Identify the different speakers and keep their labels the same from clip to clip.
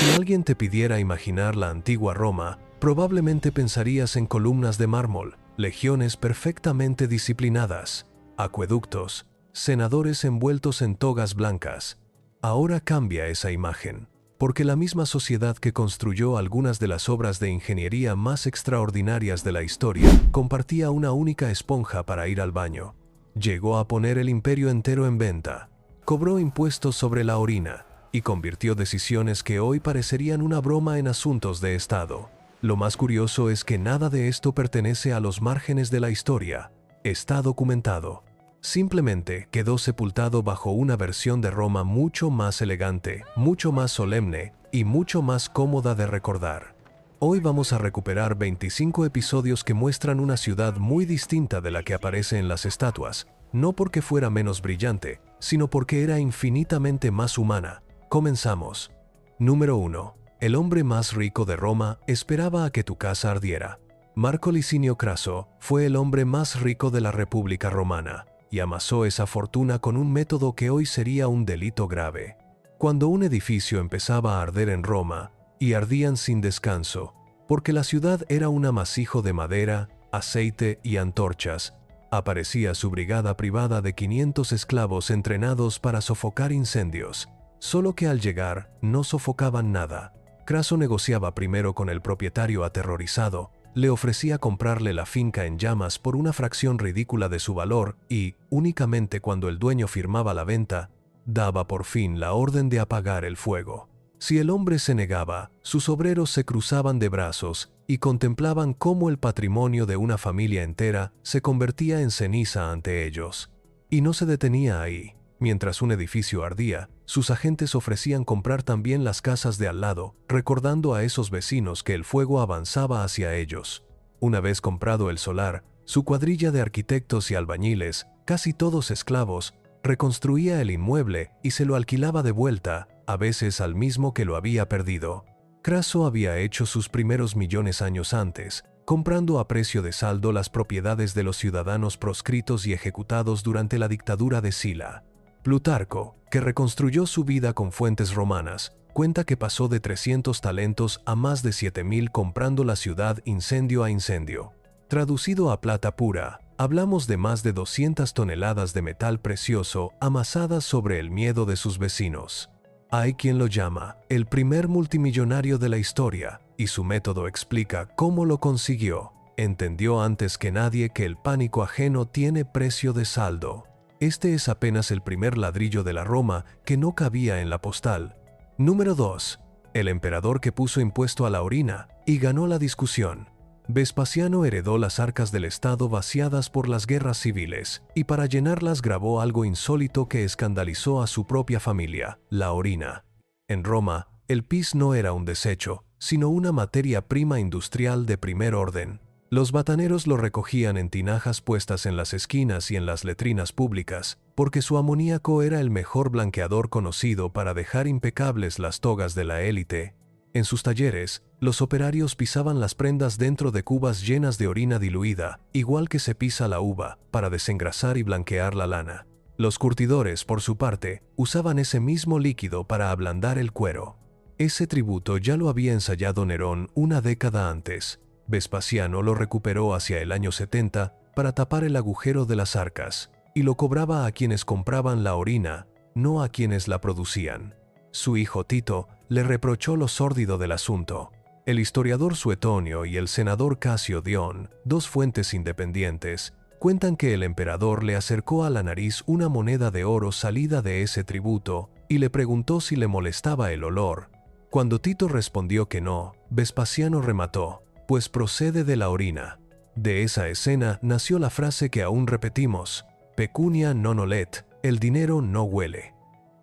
Speaker 1: Si alguien te pidiera imaginar la antigua Roma, probablemente pensarías en columnas de mármol, legiones perfectamente disciplinadas, acueductos, senadores envueltos en togas blancas. Ahora cambia esa imagen, porque la misma sociedad que construyó algunas de las obras de ingeniería más extraordinarias de la historia compartía una única esponja para ir al baño. Llegó a poner el imperio entero en venta, cobró impuestos sobre la orina y convirtió decisiones que hoy parecerían una broma en asuntos de Estado. Lo más curioso es que nada de esto pertenece a los márgenes de la historia. Está documentado. Simplemente quedó sepultado bajo una versión de Roma mucho más elegante, mucho más solemne y mucho más cómoda de recordar. Hoy vamos a recuperar 25 episodios que muestran una ciudad muy distinta de la que aparece en las estatuas, no porque fuera menos brillante, sino porque era infinitamente más humana. Comenzamos. Número 1. El hombre más rico de Roma esperaba a que tu casa ardiera. Marco Licinio Craso fue el hombre más rico de la República Romana y amasó esa fortuna con un método que hoy sería un delito grave. Cuando un edificio empezaba a arder en Roma, y ardían sin descanso, porque la ciudad era un amasijo de madera, aceite y antorchas, aparecía su brigada privada de 500 esclavos entrenados para sofocar incendios, solo que al llegar no sofocaban nada. Craso negociaba primero con el propietario aterrorizado, le ofrecía comprarle la finca en llamas por una fracción ridícula de su valor y, únicamente cuando el dueño firmaba la venta, daba por fin la orden de apagar el fuego. Si el hombre se negaba, sus obreros se cruzaban de brazos y contemplaban cómo el patrimonio de una familia entera se convertía en ceniza ante ellos. Y no se detenía ahí. Mientras un edificio ardía, sus agentes ofrecían comprar también las casas de al lado, recordando a esos vecinos que el fuego avanzaba hacia ellos. Una vez comprado el solar, su cuadrilla de arquitectos y albañiles, casi todos esclavos, reconstruía el inmueble y se lo alquilaba de vuelta, a veces al mismo que lo había perdido. Craso había hecho sus primeros millones años antes, comprando a precio de saldo las propiedades de los ciudadanos proscritos y ejecutados durante la dictadura de Sila. Plutarco, que reconstruyó su vida con fuentes romanas, cuenta que pasó de 300 talentos a más de 7.000 comprando la ciudad incendio a incendio. Traducido a plata pura, hablamos de más de 200 toneladas de metal precioso amasadas sobre el miedo de sus vecinos. Hay quien lo llama el primer multimillonario de la historia, y su método explica cómo lo consiguió. Entendió antes que nadie que el pánico ajeno tiene precio de saldo. Este es apenas el primer ladrillo de la Roma que no cabía en la postal. Número 2. El emperador que puso impuesto a la orina y ganó la discusión. Vespasiano heredó las arcas del Estado vaciadas por las guerras civiles, y para llenarlas grabó algo insólito que escandalizó a su propia familia, la orina. En Roma, el pis no era un desecho, sino una materia prima industrial de primer orden. Los bataneros lo recogían en tinajas puestas en las esquinas y en las letrinas públicas, porque su amoníaco era el mejor blanqueador conocido para dejar impecables las togas de la élite. En sus talleres, los operarios pisaban las prendas dentro de cubas llenas de orina diluida, igual que se pisa la uva, para desengrasar y blanquear la lana. Los curtidores, por su parte, usaban ese mismo líquido para ablandar el cuero. Ese tributo ya lo había ensayado Nerón una década antes. Vespasiano lo recuperó hacia el año 70 para tapar el agujero de las arcas, y lo cobraba a quienes compraban la orina, no a quienes la producían. Su hijo Tito le reprochó lo sórdido del asunto. El historiador Suetonio y el senador Casio Dion, dos fuentes independientes, cuentan que el emperador le acercó a la nariz una moneda de oro salida de ese tributo y le preguntó si le molestaba el olor. Cuando Tito respondió que no, Vespasiano remató: pues procede de la orina. De esa escena nació la frase que aún repetimos: pecunia non olet, el dinero no huele.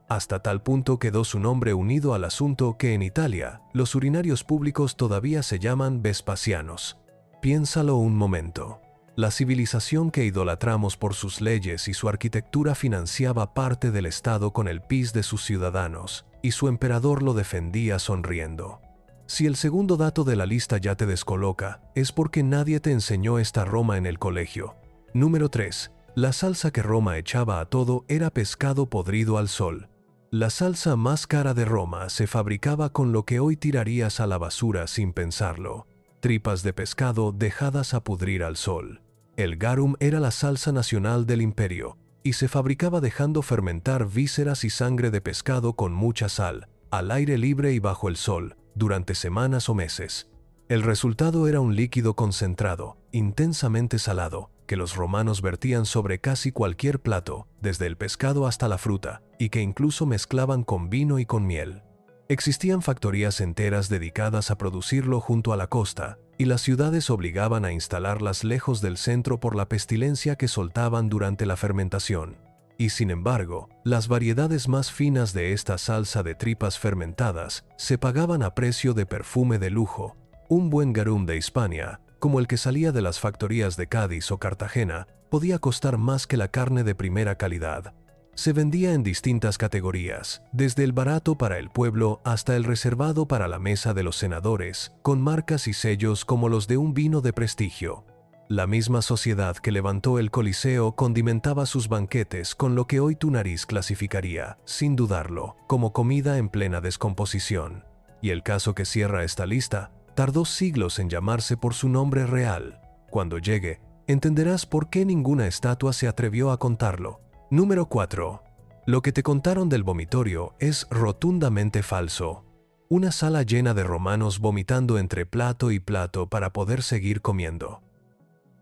Speaker 1: Hasta tal punto quedó su nombre unido al asunto que en Italia los urinarios públicos todavía se llaman Vespasianos. Piénsalo un momento. La civilización que idolatramos por sus leyes y su arquitectura financiaba parte del Estado con el pis de sus ciudadanos, y su emperador lo defendía sonriendo. Si el segundo dato de la lista ya te descoloca, es porque nadie te enseñó esta Roma en el colegio. Número 3. La salsa que Roma echaba a todo era pescado podrido al sol. La salsa más cara de Roma se fabricaba con lo que hoy tirarías a la basura sin pensarlo: tripas de pescado dejadas a pudrir al sol. El garum era la salsa nacional del imperio, y se fabricaba dejando fermentar vísceras y sangre de pescado con mucha sal, al aire libre y bajo el sol, durante semanas o meses. El resultado era un líquido concentrado, intensamente salado, que los romanos vertían sobre casi cualquier plato, desde el pescado hasta la fruta, y que incluso mezclaban con vino y con miel. Existían factorías enteras dedicadas a producirlo junto a la costa, y las ciudades obligaban a instalarlas lejos del centro por la pestilencia que soltaban durante la fermentación. Y sin embargo, las variedades más finas de esta salsa de tripas fermentadas se pagaban a precio de perfume de lujo. Un buen garum de Hispania, como el que salía de las factorías de Cádiz o Cartagena, podía costar más que la carne de primera calidad. Se vendía en distintas categorías, desde el barato para el pueblo hasta el reservado para la mesa de los senadores, con marcas y sellos como los de un vino de prestigio. La misma sociedad que levantó el Coliseo condimentaba sus banquetes con lo que hoy tu nariz clasificaría, sin dudarlo, como comida en plena descomposición. Y el caso que cierra esta lista tardó siglos en llamarse por su nombre real. Cuando llegue, entenderás por qué ninguna estatua se atrevió a contarlo. Número 4. Lo que te contaron del vomitorio es rotundamente falso. Una sala llena de romanos vomitando entre plato y plato para poder seguir comiendo.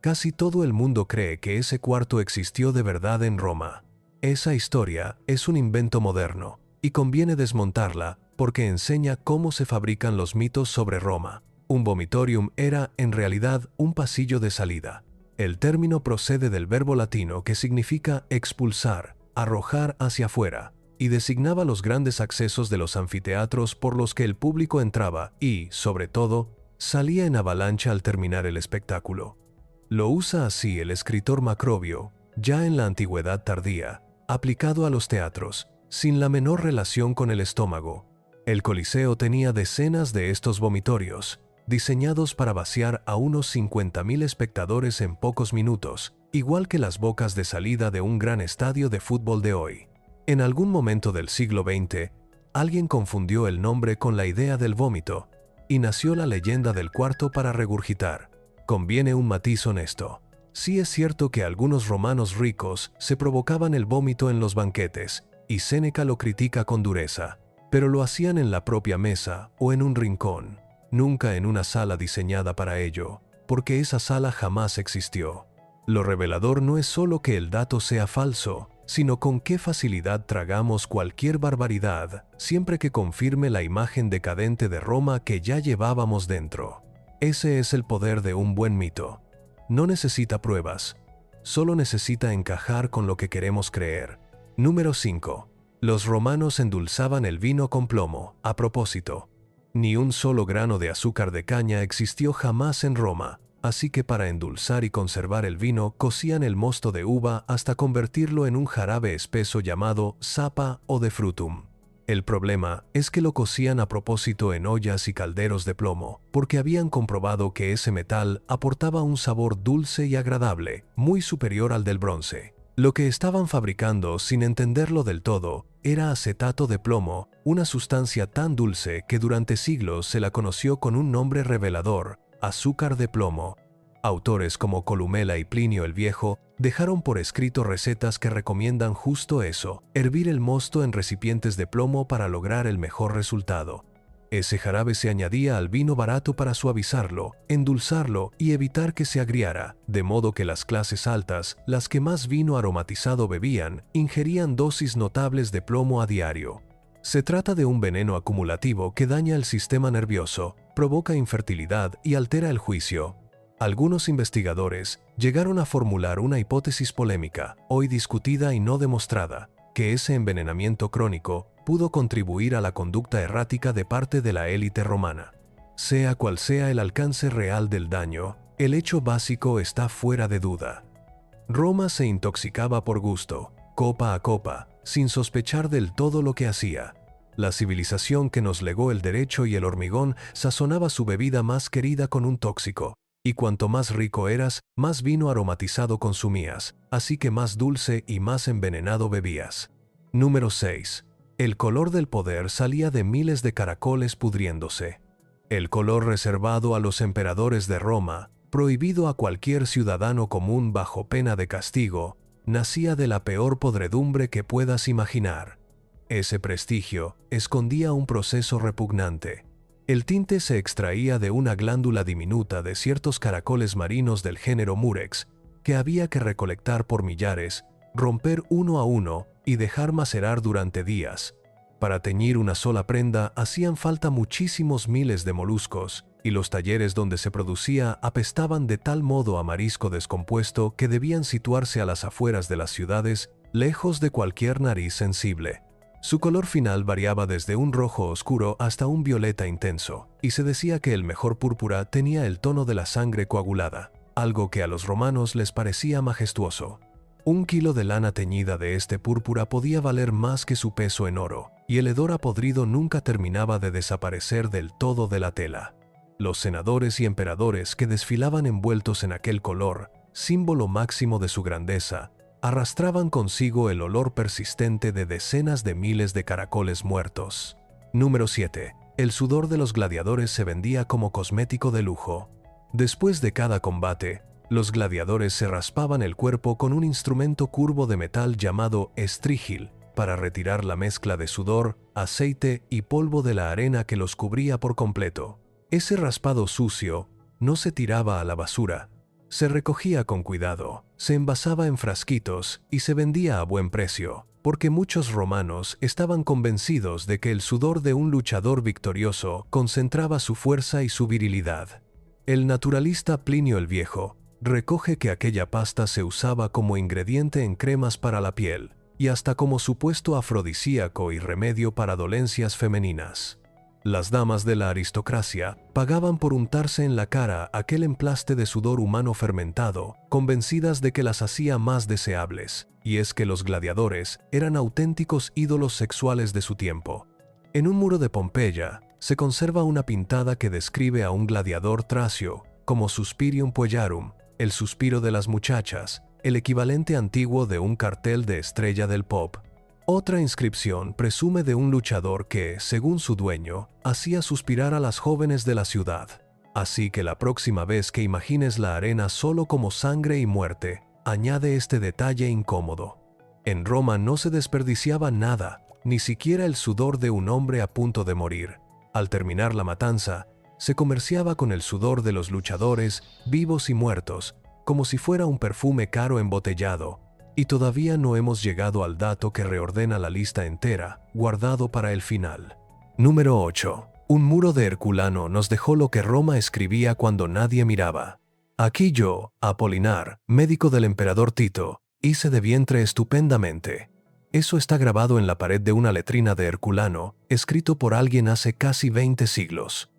Speaker 1: Casi todo el mundo cree que ese cuarto existió de verdad en Roma. Esa historia es un invento moderno, y conviene desmontarla porque enseña cómo se fabrican los mitos sobre Roma. Un vomitorium era, en realidad, un pasillo de salida. El término procede del verbo latino que significa expulsar, arrojar hacia afuera, y designaba los grandes accesos de los anfiteatros por los que el público entraba y, sobre todo, salía en avalancha al terminar el espectáculo. Lo usa así el escritor Macrobio, ya en la antigüedad tardía, aplicado a los teatros, sin la menor relación con el estómago. El Coliseo tenía decenas de estos vomitorios, diseñados para vaciar a unos 50.000 espectadores en pocos minutos, igual que las bocas de salida de un gran estadio de fútbol de hoy. En algún momento del siglo XX, alguien confundió el nombre con la idea del vómito, y nació la leyenda del cuarto para regurgitar. Conviene un matiz honesto. Sí es cierto que algunos romanos ricos se provocaban el vómito en los banquetes, y Séneca lo critica con dureza, pero lo hacían en la propia mesa o en un rincón. Nunca en una sala diseñada para ello, porque esa sala jamás existió. Lo revelador no es solo que el dato sea falso, sino con qué facilidad tragamos cualquier barbaridad, siempre que confirme la imagen decadente de Roma que ya llevábamos dentro. Ese es el poder de un buen mito. No necesita pruebas, solo necesita encajar con lo que queremos creer. Número 5. Los romanos endulzaban el vino con plomo. A propósito, ni un solo grano de azúcar de caña existió jamás en Roma, así que para endulzar y conservar el vino cocían el mosto de uva hasta convertirlo en un jarabe espeso llamado sapa o de frutum. El problema es que lo cocían a propósito en ollas y calderos de plomo, porque habían comprobado que ese metal aportaba un sabor dulce y agradable, muy superior al del bronce. Lo que estaban fabricando, sin entenderlo del todo, era acetato de plomo, una sustancia tan dulce que durante siglos se la conoció con un nombre revelador: azúcar de plomo. Autores como Columela y Plinio el Viejo dejaron por escrito recetas que recomiendan justo eso: hervir el mosto en recipientes de plomo para lograr el mejor resultado. Ese jarabe se añadía al vino barato para suavizarlo, endulzarlo y evitar que se agriara, de modo que las clases altas, las que más vino aromatizado bebían, ingerían dosis notables de plomo a diario. Se trata de un veneno acumulativo que daña el sistema nervioso, provoca infertilidad y altera el juicio. Algunos investigadores llegaron a formular una hipótesis polémica, hoy discutida y no demostrada, que ese envenenamiento crónico pudo contribuir a la conducta errática de parte de la élite romana. Sea cual sea el alcance real del daño, el hecho básico está fuera de duda. Roma se intoxicaba por gusto, copa a copa, sin sospechar del todo lo que hacía. La civilización que nos legó el derecho y el hormigón sazonaba su bebida más querida con un tóxico, y cuanto más rico eras, más vino aromatizado consumías, así que más dulce y más envenenado bebías. Número 6. El color del poder salía de miles de caracoles pudriéndose. El color reservado a los emperadores de Roma, prohibido a cualquier ciudadano común bajo pena de castigo, nacía de la peor podredumbre que puedas imaginar. Ese prestigio escondía un proceso repugnante. El tinte se extraía de una glándula diminuta de ciertos caracoles marinos del género Murex, que había que recolectar por millares, romper uno a uno y dejar macerar durante días. Para teñir una sola prenda hacían falta muchísimos miles de moluscos, y los talleres donde se producía apestaban de tal modo a marisco descompuesto que debían situarse a las afueras de las ciudades, lejos de cualquier nariz sensible. Su color final variaba desde un rojo oscuro hasta un violeta intenso, y se decía que el mejor púrpura tenía el tono de la sangre coagulada, algo que a los romanos les parecía majestuoso. 1 kilo de lana teñida de este púrpura podía valer más que su peso en oro, y el hedor a podrido nunca terminaba de desaparecer del todo de la tela. Los senadores y emperadores que desfilaban envueltos en aquel color, símbolo máximo de su grandeza, arrastraban consigo el olor persistente de decenas de miles de caracoles muertos. Número 7. El sudor de los gladiadores se vendía como cosmético de lujo. Después de cada combate, los gladiadores se raspaban el cuerpo con un instrumento curvo de metal llamado estrígil para retirar la mezcla de sudor, aceite y polvo de la arena que los cubría por completo. Ese raspado sucio no se tiraba a la basura. Se recogía con cuidado, se envasaba en frasquitos y se vendía a buen precio, porque muchos romanos estaban convencidos de que el sudor de un luchador victorioso concentraba su fuerza y su virilidad. El naturalista Plinio el Viejo recoge que aquella pasta se usaba como ingrediente en cremas para la piel y hasta como supuesto afrodisíaco y remedio para dolencias femeninas. Las damas de la aristocracia pagaban por untarse en la cara aquel emplaste de sudor humano fermentado, convencidas de que las hacía más deseables, y es que los gladiadores eran auténticos ídolos sexuales de su tiempo. En un muro de Pompeya se conserva una pintada que describe a un gladiador tracio como Suspirium Puellarum, el suspiro de las muchachas, el equivalente antiguo de un cartel de estrella del pop. Otra inscripción presume de un luchador que, según su dueño, hacía suspirar a las jóvenes de la ciudad. Así que la próxima vez que imagines la arena solo como sangre y muerte, añade este detalle incómodo. En Roma no se desperdiciaba nada, ni siquiera el sudor de un hombre a punto de morir. Al terminar la matanza, se comerciaba con el sudor de los luchadores, vivos y muertos, como si fuera un perfume caro embotellado. Y todavía no hemos llegado al dato que reordena la lista entera, guardado para el final. Número 8. Un muro de Herculano nos dejó lo que Roma escribía cuando nadie miraba. Aquí yo, Apolinar, médico del emperador Tito, hice de vientre estupendamente. Eso está grabado en la pared de una letrina de Herculano, escrito por alguien hace casi 20 siglos.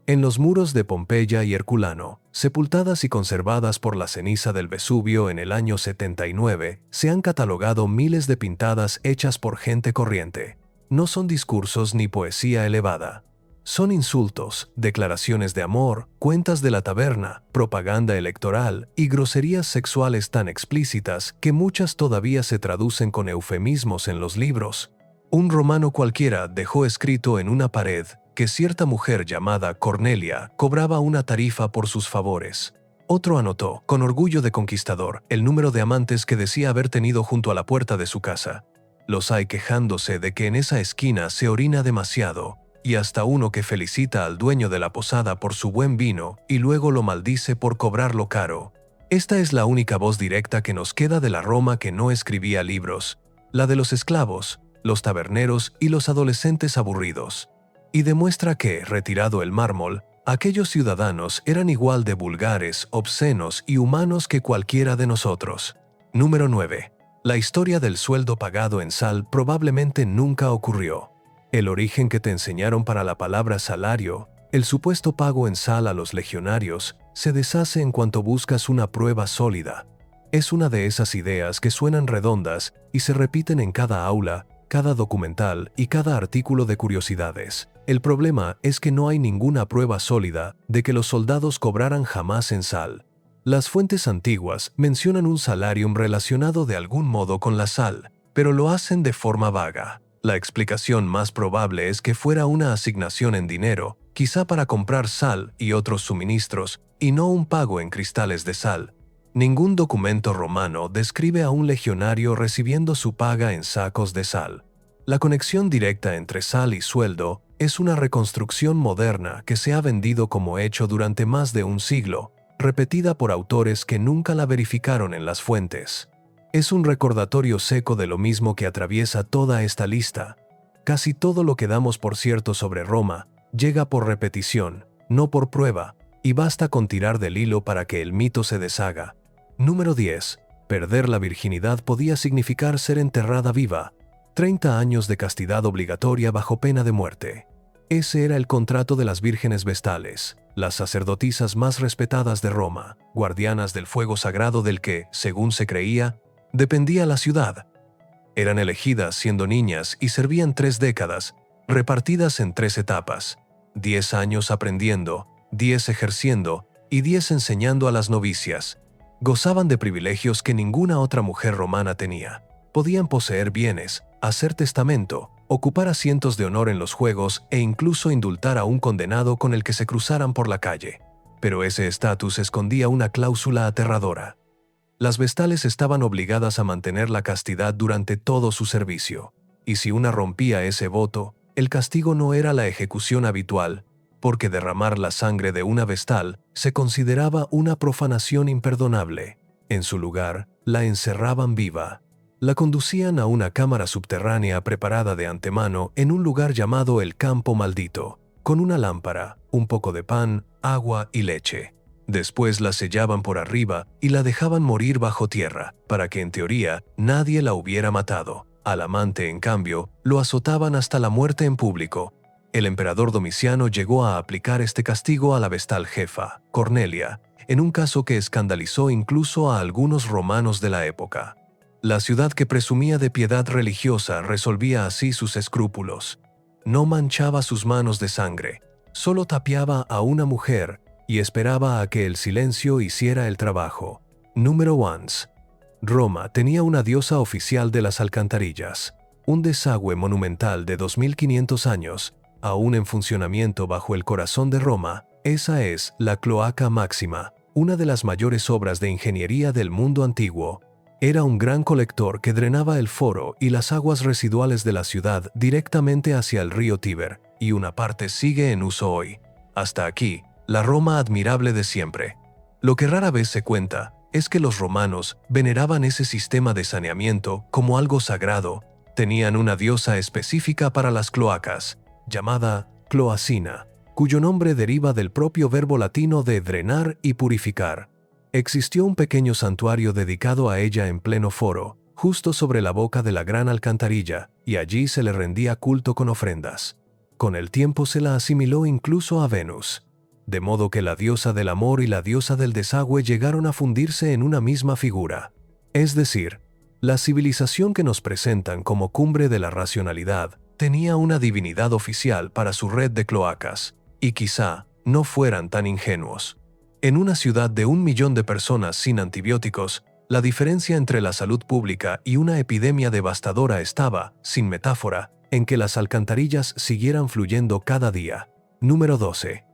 Speaker 1: En los muros de Pompeya y Herculano, sepultadas y conservadas por la ceniza del Vesubio en el año 79, se han catalogado miles de pintadas hechas por gente corriente. No son discursos ni poesía elevada. Son insultos, declaraciones de amor, cuentas de la taberna, propaganda electoral y groserías sexuales tan explícitas que muchas todavía se traducen con eufemismos en los libros. Un romano cualquiera dejó escrito en una pared que cierta mujer llamada Cornelia cobraba una tarifa por sus favores. Otro anotó, con orgullo de conquistador, el número de amantes que decía haber tenido junto a la puerta de su casa. Los hay quejándose de que en esa esquina se orina demasiado, y hasta uno que felicita al dueño de la posada por su buen vino y luego lo maldice por cobrarlo caro. Esta es la única voz directa que nos queda de la Roma que no escribía libros, la de los esclavos, los taberneros y los adolescentes aburridos. Y demuestra que, retirado el mármol, aquellos ciudadanos eran igual de vulgares, obscenos y humanos que cualquiera de nosotros. Número 9. La historia del sueldo pagado en sal probablemente nunca ocurrió. El origen que te enseñaron para la palabra salario, el supuesto pago en sal a los legionarios, se deshace en cuanto buscas una prueba sólida. Es una de esas ideas que suenan redondas y se repiten en cada aula, cada documental y cada artículo de curiosidades. El problema es que no hay ninguna prueba sólida de que los soldados cobraran jamás en sal. Las fuentes antiguas mencionan un salarium relacionado de algún modo con la sal, pero lo hacen de forma vaga. La explicación más probable es que fuera una asignación en dinero, quizá para comprar sal y otros suministros, y no un pago en cristales de sal. Ningún documento romano describe a un legionario recibiendo su paga en sacos de sal. La conexión directa entre sal y sueldo es una reconstrucción moderna que se ha vendido como hecho durante más de un siglo, repetida por autores que nunca la verificaron en las fuentes. Es un recordatorio seco de lo mismo que atraviesa toda esta lista. Casi todo lo que damos por cierto sobre Roma llega por repetición, no por prueba, y basta con tirar del hilo para que el mito se deshaga. Número 10. Perder la virginidad podía significar ser enterrada viva. 30 años de castidad obligatoria bajo pena de muerte. Ese era el contrato de las vírgenes vestales, las sacerdotisas más respetadas de Roma, guardianas del fuego sagrado del que, según se creía, dependía la ciudad. Eran elegidas siendo niñas y servían 3 décadas, repartidas en 3 etapas: 10 años aprendiendo, 10 ejerciendo y 10 enseñando a las novicias. Gozaban de privilegios que ninguna otra mujer romana tenía. Podían poseer bienes, hacer testamento, ocupar asientos de honor en los juegos e incluso indultar a un condenado con el que se cruzaran por la calle. Pero ese estatus escondía una cláusula aterradora. Las vestales estaban obligadas a mantener la castidad durante todo su servicio, y si una rompía ese voto, el castigo no era la ejecución habitual, porque derramar la sangre de una vestal se consideraba una profanación imperdonable. En su lugar, la encerraban viva. La conducían a una cámara subterránea preparada de antemano en un lugar llamado el Campo Maldito, con una lámpara, un poco de pan, agua y leche. Después la sellaban por arriba y la dejaban morir bajo tierra, para que en teoría nadie la hubiera matado. Al amante, en cambio, lo azotaban hasta la muerte en público. El emperador Domiciano llegó a aplicar este castigo a la vestal jefa, Cornelia, en un caso que escandalizó incluso a algunos romanos de la época. La ciudad, que presumía de piedad religiosa, resolvía así sus escrúpulos. No manchaba sus manos de sangre, solo tapiaba a una mujer y esperaba a que el silencio hiciera el trabajo. Número 1. Roma tenía una diosa oficial de las alcantarillas, un desagüe monumental de 2500 años, aún en funcionamiento bajo el corazón de Roma. Esa es la Cloaca Máxima, una de las mayores obras de ingeniería del mundo antiguo. Era un gran colector que drenaba el foro y las aguas residuales de la ciudad directamente hacia el río Tíber, y una parte sigue en uso hoy. Hasta aquí, la Roma admirable de siempre. Lo que rara vez se cuenta es que los romanos veneraban ese sistema de saneamiento como algo sagrado. Tenían una diosa específica para las cloacas, llamada Cloacina, cuyo nombre deriva del propio verbo latino de drenar y purificar. Existió un pequeño santuario dedicado a ella en pleno foro, justo sobre la boca de la gran alcantarilla, y allí se le rendía culto con ofrendas. Con el tiempo se la asimiló incluso a Venus, de modo que la diosa del amor y la diosa del desagüe llegaron a fundirse en una misma figura. Es decir, la civilización que nos presentan como cumbre de la racionalidad tenía una divinidad oficial para su red de cloacas, y quizá no fueran tan ingenuos. En una ciudad de 1 millón de personas sin antibióticos, la diferencia entre la salud pública y una epidemia devastadora estaba, sin metáfora, en que las alcantarillas siguieran fluyendo cada día. Número 12.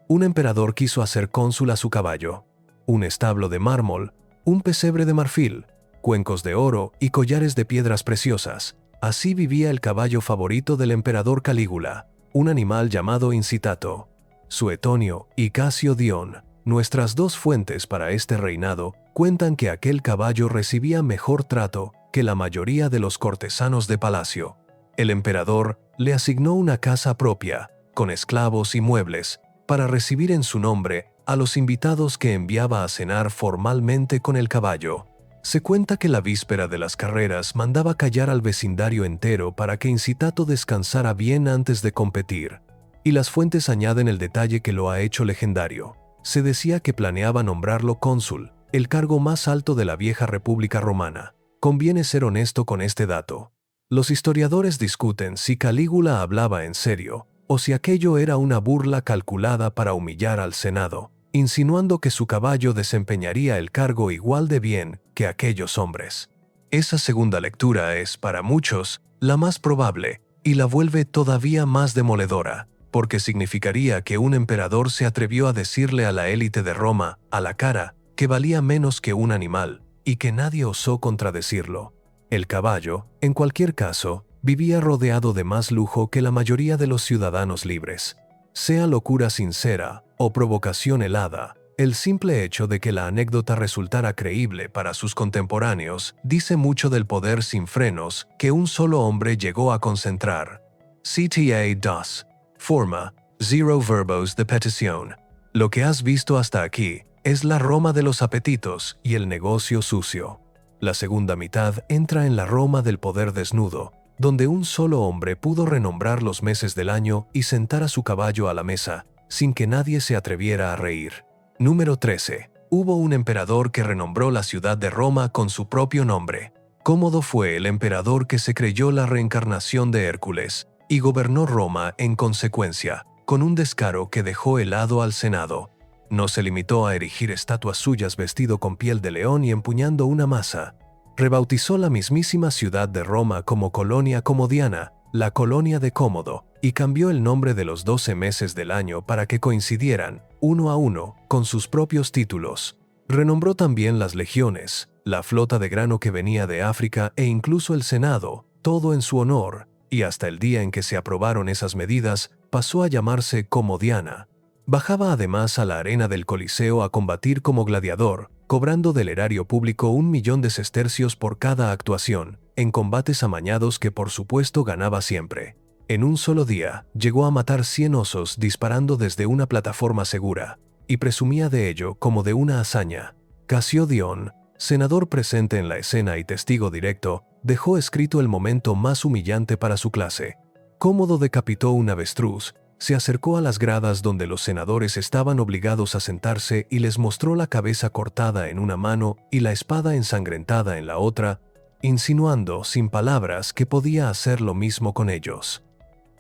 Speaker 1: Un emperador quiso hacer cónsul a su caballo. Un establo de mármol, un pesebre de marfil, cuencos de oro y collares de piedras preciosas. Así vivía el caballo favorito del emperador Calígula, un animal llamado Incitato. Suetonio y Casio Dion, nuestras 2 fuentes para este reinado, cuentan que aquel caballo recibía mejor trato que la mayoría de los cortesanos de palacio. El emperador le asignó una casa propia, con esclavos y muebles, para recibir en su nombre a los invitados que enviaba a cenar formalmente con el caballo. Se cuenta que la víspera de las carreras mandaba callar al vecindario entero para que Incitato descansara bien antes de competir. Y las fuentes añaden el detalle que lo ha hecho legendario. Se decía que planeaba nombrarlo cónsul, el cargo más alto de la vieja República Romana. Conviene ser honesto con este dato. Los historiadores discuten si Calígula hablaba en serio, o si aquello era una burla calculada para humillar al Senado, insinuando que su caballo desempeñaría el cargo igual de bien que aquellos hombres. Esa segunda lectura es, para muchos, la más probable, y la vuelve todavía más demoledora, porque significaría que un emperador se atrevió a decirle a la élite de Roma, a la cara, que valía menos que un animal, y que nadie osó contradecirlo. El caballo, en cualquier caso, vivía rodeado de más lujo que la mayoría de los ciudadanos libres. Sea locura sincera o provocación helada, el simple hecho de que la anécdota resultara creíble para sus contemporáneos dice mucho del poder sin frenos que un solo hombre llegó a concentrar. CTA 2. Forma, zero verbos de petición. Lo que has visto hasta aquí es la Roma de los apetitos y el negocio sucio. La segunda mitad entra en la Roma del poder desnudo, donde un solo hombre pudo renombrar los meses del año y sentar a su caballo a la mesa, sin que nadie se atreviera a reír. Número 13. Hubo un emperador que renombró la ciudad de Roma con su propio nombre. Cómodo fue el emperador que se creyó la reencarnación de Hércules, y gobernó Roma en consecuencia, con un descaro que dejó helado al Senado. No se limitó a erigir estatuas suyas vestido con piel de león y empuñando una maza. Rebautizó la mismísima ciudad de Roma como Colonia Comodiana, la colonia de Cómodo, y cambió el nombre de los 12 meses del año para que coincidieran, uno a uno, con sus propios títulos. Renombró también las legiones, la flota de grano que venía de África e incluso el Senado, todo en su honor, y hasta el día en que se aprobaron esas medidas, pasó a llamarse Comodiana. Bajaba además a la arena del Coliseo a combatir como gladiador, cobrando del erario público 1.000.000 de sestercios por cada actuación, en combates amañados que por supuesto ganaba siempre. En un solo día, llegó a matar 100 osos disparando desde una plataforma segura, y presumía de ello como de una hazaña. Casio Dion, senador presente en la escena y testigo directo, dejó escrito el momento más humillante para su clase. Cómodo decapitó un avestruz, se acercó a las gradas donde los senadores estaban obligados a sentarse y les mostró la cabeza cortada en una mano y la espada ensangrentada en la otra, insinuando sin palabras que podía hacer lo mismo con ellos.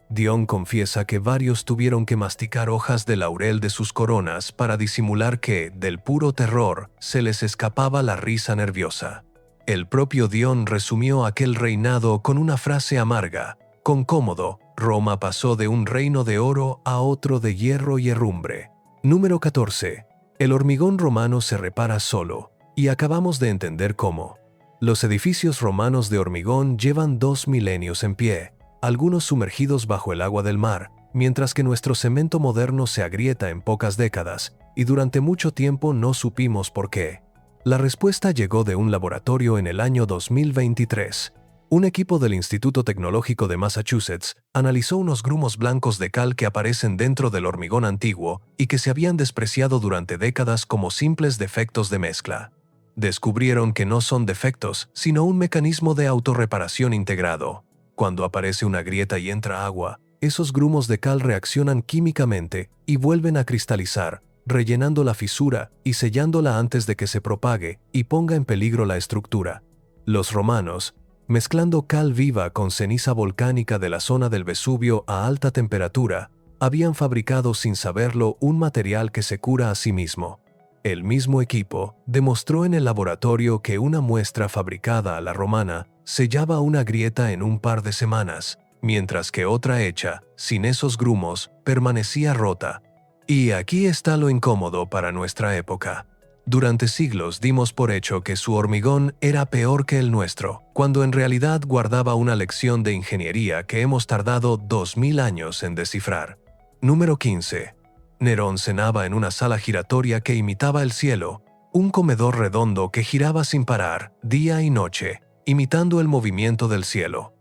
Speaker 1: Dion confiesa que varios tuvieron que masticar hojas de laurel de sus coronas para disimular que, del puro terror, se les escapaba la risa nerviosa. El propio Dion resumió aquel reinado con una frase amarga: con Cómodo, Roma pasó de un reino de oro a otro de hierro y herrumbre. Número 14. El hormigón romano se repara solo, y acabamos de entender cómo. Los edificios romanos de hormigón llevan 2 milenios en pie, algunos sumergidos bajo el agua del mar, mientras que nuestro cemento moderno se agrieta en pocas décadas, y durante mucho tiempo no supimos por qué. La respuesta llegó de un laboratorio en el año 2023. Un equipo del Instituto Tecnológico de Massachusetts analizó unos grumos blancos de cal que aparecen dentro del hormigón antiguo y que se habían despreciado durante décadas como simples defectos de mezcla. Descubrieron que no son defectos, sino un mecanismo de autorreparación integrado. Cuando aparece una grieta y entra agua, esos grumos de cal reaccionan químicamente y vuelven a cristalizar, rellenando la fisura y sellándola antes de que se propague y ponga en peligro la estructura. Los romanos, mezclando cal viva con ceniza volcánica de la zona del Vesubio a alta temperatura, habían fabricado sin saberlo un material que se cura a sí mismo. El mismo equipo demostró en el laboratorio que una muestra fabricada a la romana sellaba una grieta en un par de semanas, mientras que otra hecha, sin esos grumos, permanecía rota. Y aquí está lo incómodo para nuestra época. Durante siglos dimos por hecho que su hormigón era peor que el nuestro, cuando en realidad guardaba una lección de ingeniería que hemos tardado 2000 años en descifrar. Número 15. Nerón cenaba en una sala giratoria que imitaba el cielo, un comedor redondo que giraba sin parar, día y noche, imitando el movimiento del cielo.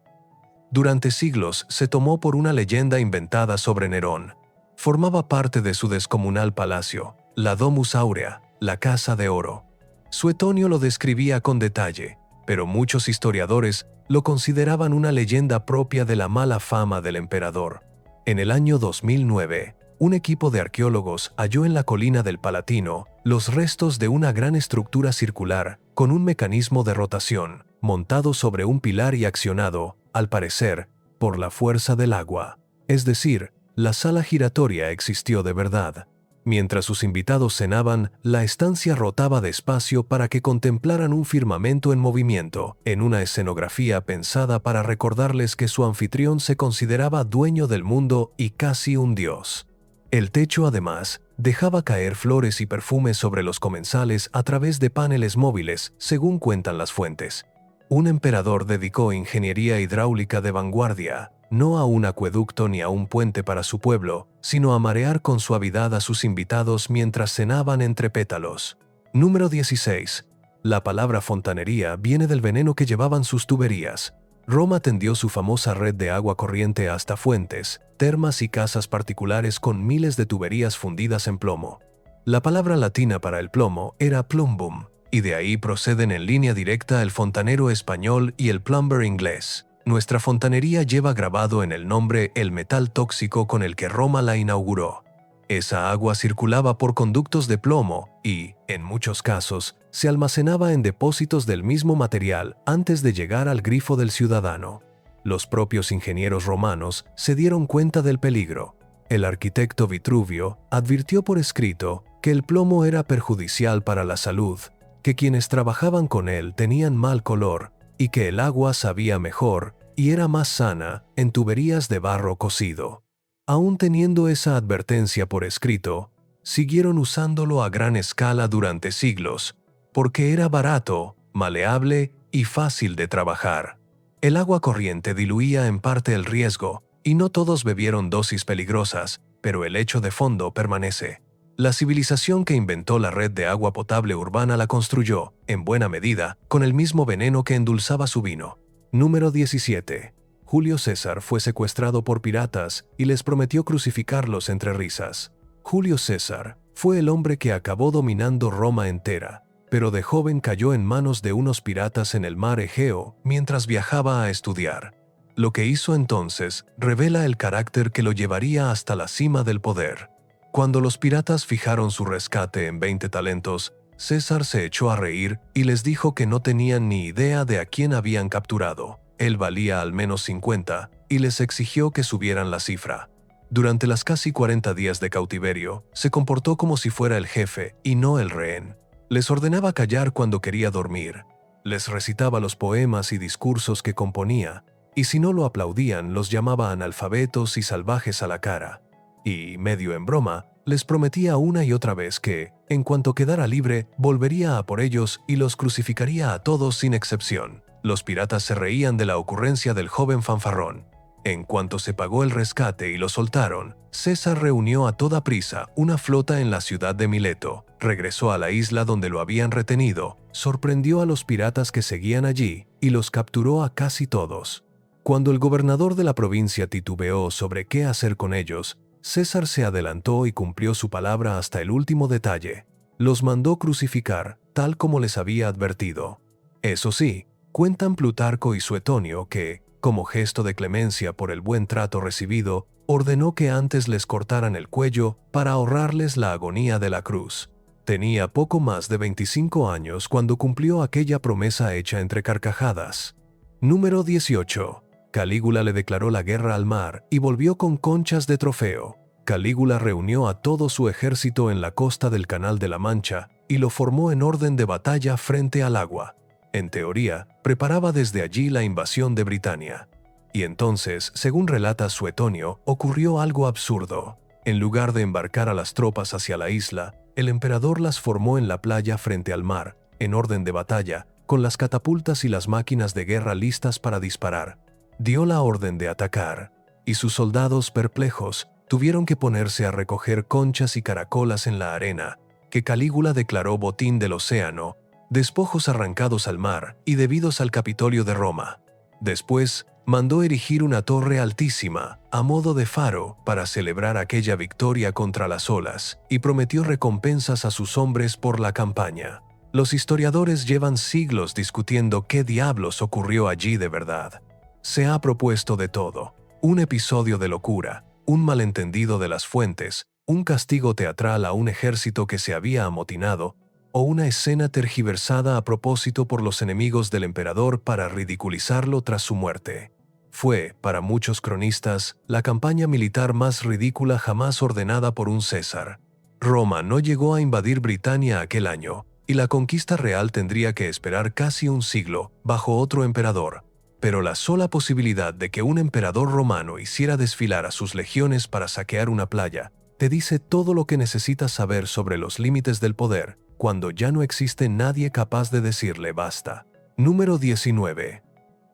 Speaker 1: Durante siglos se tomó por una leyenda inventada sobre Nerón. Formaba parte de su descomunal palacio, la Domus Aurea, la Casa de Oro. Suetonio lo describía con detalle, pero muchos historiadores lo consideraban una leyenda propia de la mala fama del emperador. En el año 2009, un equipo de arqueólogos halló en la colina del Palatino los restos de una gran estructura circular con un mecanismo de rotación, montado sobre un pilar y accionado, al parecer, por la fuerza del agua. Es decir, la sala giratoria existió de verdad. Mientras sus invitados cenaban, la estancia rotaba despacio para que contemplaran un firmamento en movimiento, en una escenografía pensada para recordarles que su anfitrión se consideraba dueño del mundo y casi un dios. El techo, además, dejaba caer flores y perfumes sobre los comensales a través de paneles móviles, según cuentan las fuentes. Un emperador dedicó ingeniería hidráulica de vanguardia, no a un acueducto ni a un puente para su pueblo, sino a marear con suavidad a sus invitados mientras cenaban entre pétalos. Número 16. La palabra fontanería viene del veneno que llevaban sus tuberías. Roma tendió su famosa red de agua corriente hasta fuentes, termas y casas particulares con miles de tuberías fundidas en plomo. La palabra latina para el plomo era plumbum, y de ahí proceden en línea directa el fontanero español y el plumber inglés. Nuestra fontanería lleva grabado en el nombre el metal tóxico con el que Roma la inauguró. Esa agua circulaba por conductos de plomo y, en muchos casos, se almacenaba en depósitos del mismo material antes de llegar al grifo del ciudadano. Los propios ingenieros romanos se dieron cuenta del peligro. El arquitecto Vitruvio advirtió por escrito que el plomo era perjudicial para la salud, que quienes trabajaban con él tenían mal color y que el agua sabía mejor y era más sana en tuberías de barro cocido. Aún teniendo esa advertencia por escrito, siguieron usándolo a gran escala durante siglos, porque era barato, maleable y fácil de trabajar. El agua corriente diluía en parte el riesgo, y no todos bebieron dosis peligrosas, pero el hecho de fondo permanece. La civilización que inventó la red de agua potable urbana la construyó, en buena medida, con el mismo veneno que endulzaba su vino. Número 17. Julio César fue secuestrado por piratas y les prometió crucificarlos entre risas. Julio César fue el hombre que acabó dominando Roma entera, pero de joven cayó en manos de unos piratas en el mar Egeo mientras viajaba a estudiar. Lo que hizo entonces revela el carácter que lo llevaría hasta la cima del poder. Cuando los piratas fijaron su rescate en 20 talentos, César se echó a reír y les dijo que no tenían ni idea de a quién habían capturado. Él valía al menos 50 y les exigió que subieran la cifra. Durante las casi 40 días de cautiverio, se comportó como si fuera el jefe y no el rehén. Les ordenaba callar cuando quería dormir. Les recitaba los poemas y discursos que componía, y si no lo aplaudían, los llamaba analfabetos y salvajes a la cara. Y, medio en broma, les prometía una y otra vez que, en cuanto quedara libre, volvería a por ellos y los crucificaría a todos sin excepción. Los piratas se reían de la ocurrencia del joven fanfarrón. En cuanto se pagó el rescate y lo soltaron, César reunió a toda prisa una flota en la ciudad de Mileto, regresó a la isla donde lo habían retenido, sorprendió a los piratas que seguían allí y los capturó a casi todos. Cuando el gobernador de la provincia titubeó sobre qué hacer con ellos, César se adelantó y cumplió su palabra hasta el último detalle. Los mandó crucificar, tal como les había advertido. Eso sí, cuentan Plutarco y Suetonio que, como gesto de clemencia por el buen trato recibido, ordenó que antes les cortaran el cuello para ahorrarles la agonía de la cruz. Tenía poco más de 25 años cuando cumplió aquella promesa hecha entre carcajadas. Número 18. Calígula le declaró la guerra al mar y volvió con conchas de trofeo. Calígula reunió a todo su ejército en la costa del Canal de la Mancha y lo formó en orden de batalla frente al agua. En teoría, preparaba desde allí la invasión de Britania. Y entonces, según relata Suetonio, ocurrió algo absurdo. En lugar de embarcar a las tropas hacia la isla, el emperador las formó en la playa frente al mar, en orden de batalla, con las catapultas y las máquinas de guerra listas para disparar. Dio la orden de atacar, y sus soldados perplejos tuvieron que ponerse a recoger conchas y caracolas en la arena, que Calígula declaró botín del océano, despojos arrancados al mar y debidos al Capitolio de Roma. Después, mandó erigir una torre altísima, a modo de faro, para celebrar aquella victoria contra las olas, y prometió recompensas a sus hombres por la campaña. Los historiadores llevan siglos discutiendo qué diablos ocurrió allí de verdad. Se ha propuesto de todo: un episodio de locura, un malentendido de las fuentes, un castigo teatral a un ejército que se había amotinado, o una escena tergiversada a propósito por los enemigos del emperador para ridiculizarlo tras su muerte. Fue, para muchos cronistas, la campaña militar más ridícula jamás ordenada por un César. Roma no llegó a invadir Britania aquel año, y la conquista real tendría que esperar casi un siglo bajo otro emperador. Pero la sola posibilidad de que un emperador romano hiciera desfilar a sus legiones para saquear una playa te dice todo lo que necesitas saber sobre los límites del poder, cuando ya no existe nadie capaz de decirle basta. Número 19.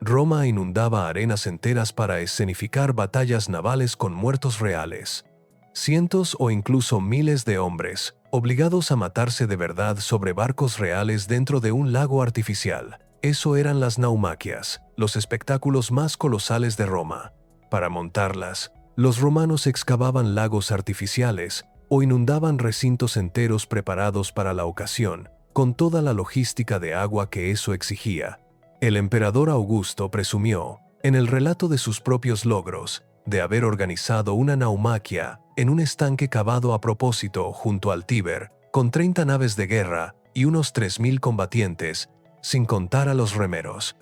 Speaker 1: Roma inundaba arenas enteras para escenificar batallas navales con muertos reales. Cientos o incluso miles de hombres, obligados a matarse de verdad sobre barcos reales dentro de un lago artificial. Eso eran las naumaquias, los espectáculos más colosales de Roma. Para montarlas, los romanos excavaban lagos artificiales o inundaban recintos enteros preparados para la ocasión, con toda la logística de agua que eso exigía. El emperador Augusto presumió, en el relato de sus propios logros, de haber organizado una naumaquia en un estanque cavado a propósito junto al Tíber, con 30 naves de guerra y unos 3.000 combatientes, sin contar a los remeros.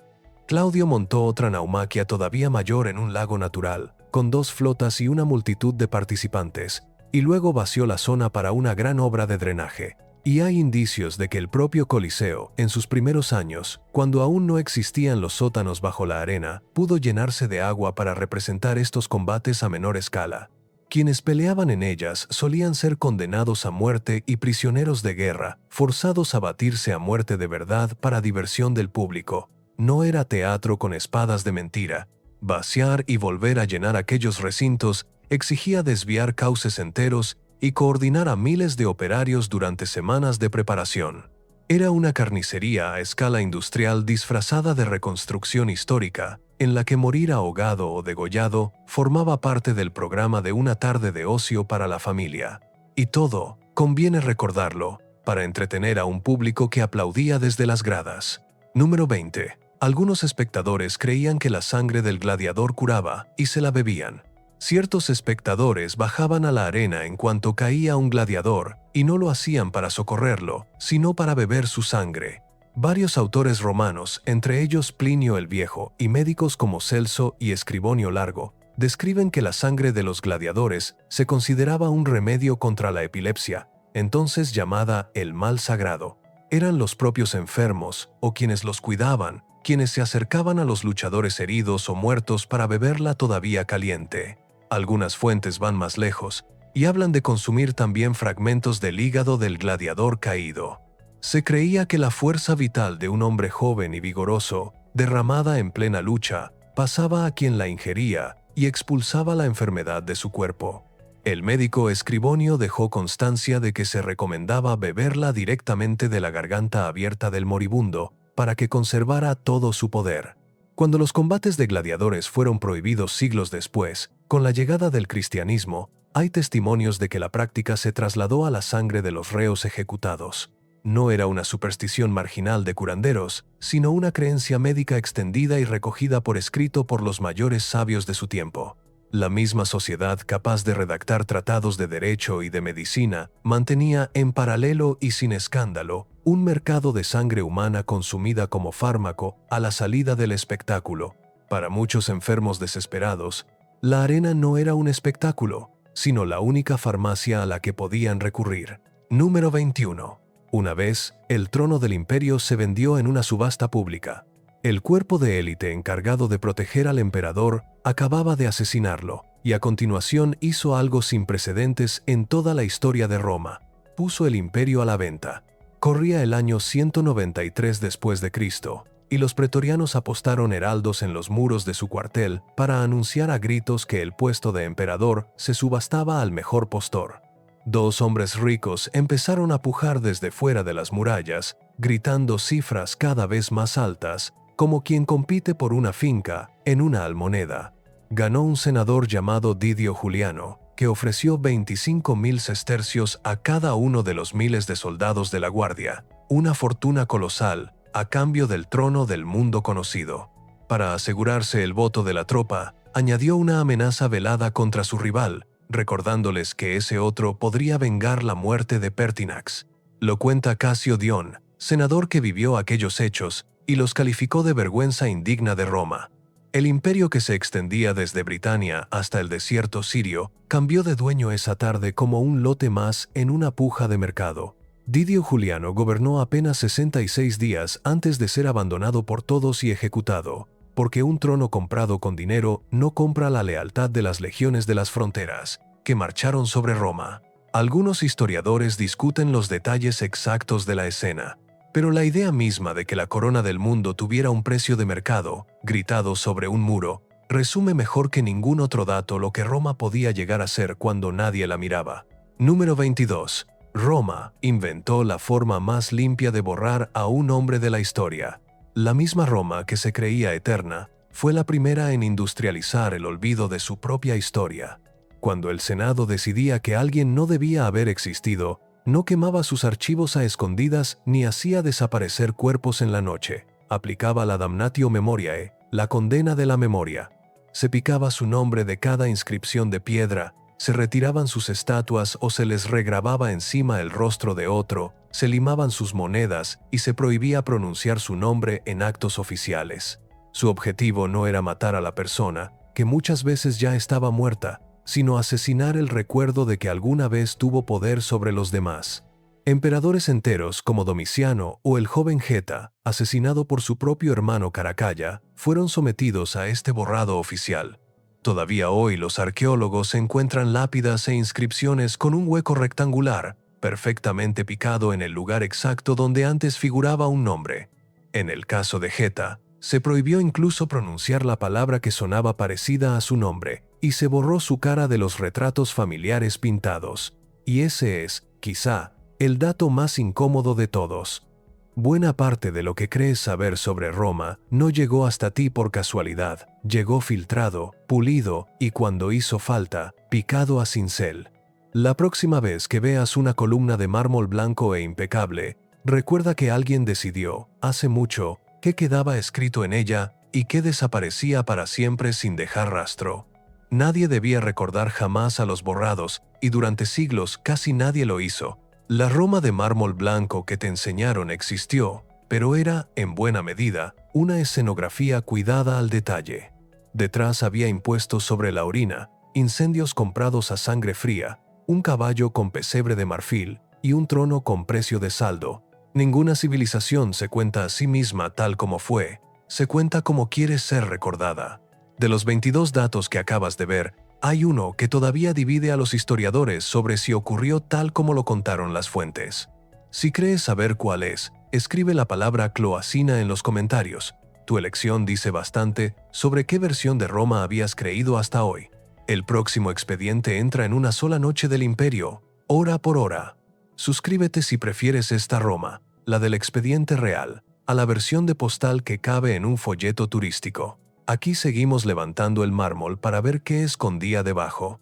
Speaker 1: Claudio montó otra naumaquia todavía mayor en un lago natural, con 2 flotas y una multitud de participantes, y luego vació la zona para una gran obra de drenaje. Y hay indicios de que el propio Coliseo, en sus primeros años, cuando aún no existían los sótanos bajo la arena, pudo llenarse de agua para representar estos combates a menor escala. Quienes peleaban en ellas solían ser condenados a muerte y prisioneros de guerra, forzados a batirse a muerte de verdad para diversión del público. No era teatro con espadas de mentira. Vaciar y volver a llenar aquellos recintos exigía desviar cauces enteros y coordinar a miles de operarios durante semanas de preparación. Era una carnicería a escala industrial disfrazada de reconstrucción histórica, en la que morir ahogado o degollado formaba parte del programa de una tarde de ocio para la familia. Y todo, conviene recordarlo, para entretener a un público que aplaudía desde las gradas. Número 20. Algunos espectadores creían que la sangre del gladiador curaba y se la bebían. Ciertos espectadores bajaban a la arena en cuanto caía un gladiador y no lo hacían para socorrerlo, sino para beber su sangre. Varios autores romanos, entre ellos Plinio el Viejo y médicos como Celso y Escribonio Largo, describen que la sangre de los gladiadores se consideraba un remedio contra la epilepsia, entonces llamada el mal sagrado. Eran los propios enfermos o quienes los cuidaban, quienes se acercaban a los luchadores heridos o muertos para beberla todavía caliente. Algunas fuentes van más lejos y hablan de consumir también fragmentos del hígado del gladiador caído. Se creía que la fuerza vital de un hombre joven y vigoroso, derramada en plena lucha, pasaba a quien la ingería y expulsaba la enfermedad de su cuerpo. El médico Escribonio dejó constancia de que se recomendaba beberla directamente de la garganta abierta del moribundo para que conservara todo su poder. Cuando los combates de gladiadores fueron prohibidos siglos después, con la llegada del cristianismo, hay testimonios de que la práctica se trasladó a la sangre de los reos ejecutados. No era una superstición marginal de curanderos, sino una creencia médica extendida y recogida por escrito por los mayores sabios de su tiempo. La misma sociedad capaz de redactar tratados de derecho y de medicina mantenía en paralelo y sin escándalo un mercado de sangre humana consumida como fármaco a la salida del espectáculo. Para muchos enfermos desesperados, la arena no era un espectáculo, sino la única farmacia a la que podían recurrir. Número 21. Una vez, el trono del imperio se vendió en una subasta pública. El cuerpo de élite encargado de proteger al emperador acababa de asesinarlo, y a continuación hizo algo sin precedentes en toda la historia de Roma. Puso el imperio a la venta. Corría el año 193 después de Cristo, y los pretorianos apostaron heraldos en los muros de su cuartel para anunciar a gritos que el puesto de emperador se subastaba al mejor postor. 2 hombres ricos empezaron a pujar desde fuera de las murallas, gritando cifras cada vez más altas, como quien compite por una finca en una almoneda. Ganó un senador llamado Didio Juliano, que ofreció 25.000 sestercios a cada uno de los miles de soldados de la guardia, una fortuna colosal, a cambio del trono del mundo conocido. Para asegurarse el voto de la tropa, añadió una amenaza velada contra su rival, recordándoles que ese otro podría vengar la muerte de Pertinax. Lo cuenta Casio Dion, senador que vivió aquellos hechos, y los calificó de vergüenza indigna de Roma. El imperio que se extendía desde Britania hasta el desierto sirio cambió de dueño esa tarde como un lote más en una puja de mercado. Didio Juliano gobernó apenas 66 días antes de ser abandonado por todos y ejecutado, porque un trono comprado con dinero no compra la lealtad de las legiones de las fronteras, que marcharon sobre Roma. Algunos historiadores discuten los detalles exactos de la escena, pero la idea misma de que la corona del mundo tuviera un precio de mercado, gritado sobre un muro, resume mejor que ningún otro dato lo que Roma podía llegar a ser cuando nadie la miraba. Número 22. Roma inventó la forma más limpia de borrar a un hombre de la historia. La misma Roma que se creía eterna, fue la primera en industrializar el olvido de su propia historia. Cuando el Senado decidía que alguien no debía haber existido, no quemaba sus archivos a escondidas ni hacía desaparecer cuerpos en la noche. Aplicaba la damnatio memoriae, la condena de la memoria. Se picaba su nombre de cada inscripción de piedra, se retiraban sus estatuas o se les regrababa encima el rostro de otro, se limaban sus monedas y se prohibía pronunciar su nombre en actos oficiales. Su objetivo no era matar a la persona, que muchas veces ya estaba muerta, sino asesinar el recuerdo de que alguna vez tuvo poder sobre los demás. Emperadores enteros como Domiciano o el joven Geta, asesinado por su propio hermano Caracalla, fueron sometidos a este borrado oficial. Todavía hoy los arqueólogos encuentran lápidas e inscripciones con un hueco rectangular, perfectamente picado en el lugar exacto donde antes figuraba un nombre. En el caso de Geta, se prohibió incluso pronunciar la palabra que sonaba parecida a su nombre, y se borró su cara de los retratos familiares pintados. Y ese es, quizá, el dato más incómodo de todos. Buena parte de lo que crees saber sobre Roma no llegó hasta ti por casualidad, llegó filtrado, pulido y cuando hizo falta, picado a cincel. La próxima vez que veas una columna de mármol blanco e impecable, recuerda que alguien decidió, hace mucho, qué quedaba escrito en ella y qué desaparecía para siempre sin dejar rastro. Nadie debía recordar jamás a los borrados, y durante siglos casi nadie lo hizo. La Roma de mármol blanco que te enseñaron existió, pero era, en buena medida, una escenografía cuidada al detalle. Detrás había impuestos sobre la orina, incendios comprados a sangre fría, un caballo con pesebre de marfil y un trono con precio de saldo. Ninguna civilización se cuenta a sí misma tal como fue, se cuenta como quiere ser recordada. De los 22 datos que acabas de ver, hay uno que todavía divide a los historiadores sobre si ocurrió tal como lo contaron las fuentes. Si crees saber cuál es, escribe la palabra cloacina en los comentarios. Tu elección dice bastante sobre qué versión de Roma habías creído hasta hoy. El próximo expediente entra en una sola noche del imperio, hora por hora. Suscríbete si prefieres esta Roma, la del expediente real, a la versión de postal que cabe en un folleto turístico. Aquí seguimos levantando el mármol para ver qué escondía debajo.